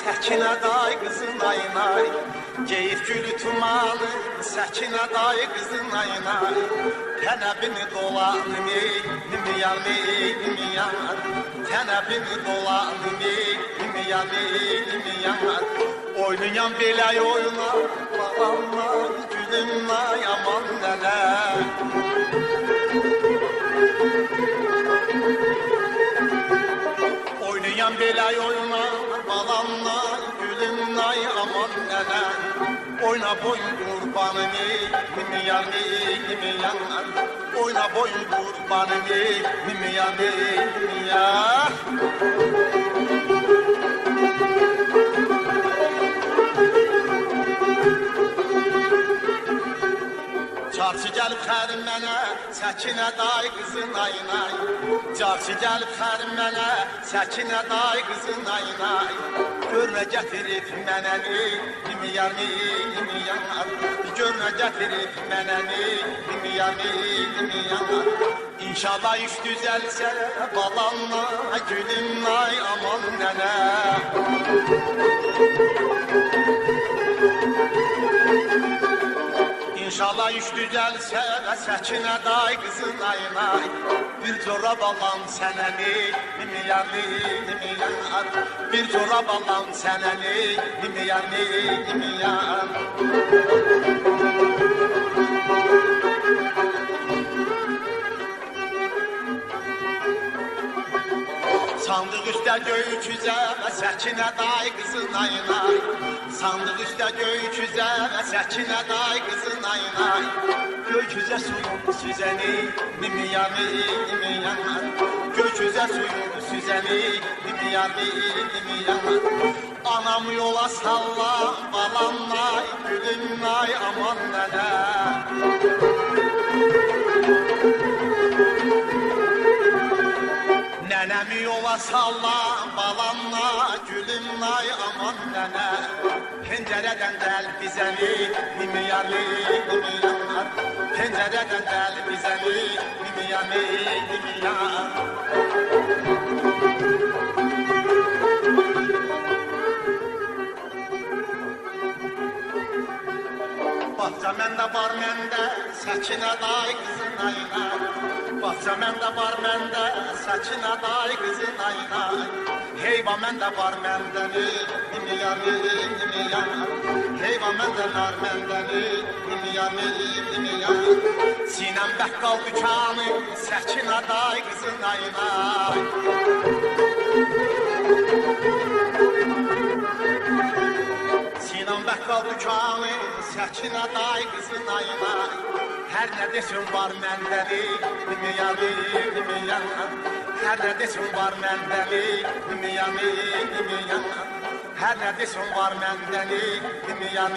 Səkinə day qızın ayınay, geyif gülü tumanı, səkinə day qızın ayınay. Tənəbini dolanı nimiyar, tənəbini dolanı nimiyar. Oynayan belə oyna, balamay, gülümay, aman nənə. Oynayan belə oyna, balamay, gülümay, aman nənə. Oyna boyun qurbanını, nimiyar, oyna boyun qurbanını, nimiyar. Çarşı gəlib xərim mənə, Səkinə day qızın ayınay. Çarşı gəlib xərim mənə, Səkinə day qızın ayınay. Gör nə gətirib mənəni, nimiyar. Gör nə gətirib mənəni, nimiyar. İnşallah iş düzəlsə, balamla, gülümay, aman nənə. İnşallah iş düzəlsə, Səkinə day qızın ayınay. Bir corab alam sənəni, nimiyar. Bir corab alam sənəni, nimiyar. Sandıq üstə göyküzə, Səkinə day qızın ayınay. Sandıq üstə göyküzə, Səkinə day qızın ayınay. Göyküzə suyun süzəni, nimiyar. Göyküzə suyun süzəni, nimiyar. Anam yola salla, balamay, gülümay, aman nənə. Nənəmi yola salla, balamla, gülümlay, aman nənə. Pencərədən dəl bizəni, nimiyar. Pencərədən dəl bizəni, nimiyar. Baxca məndə var məndə, Səkinə day qızın ayınay. Baxca məndə var məndə, Səkinə day qızın ayınay. Heyva məndə var məndəni, nimiyar. Heyva məndə var məndəni, nimiyar. Sinəm bəqqal dükanı, Səkinə day qızın ayınay. Sinəm bəqqal dükanı, Səkinə day qızın ayınay. Hər nə desin var məndəli, nimiyar. Hər nə desin var məndəli, nimiyar. Hər nə desin var məndəli, nimiyar.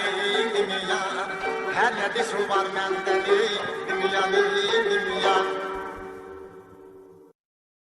Hər nə desin var məndəli, nimiyar.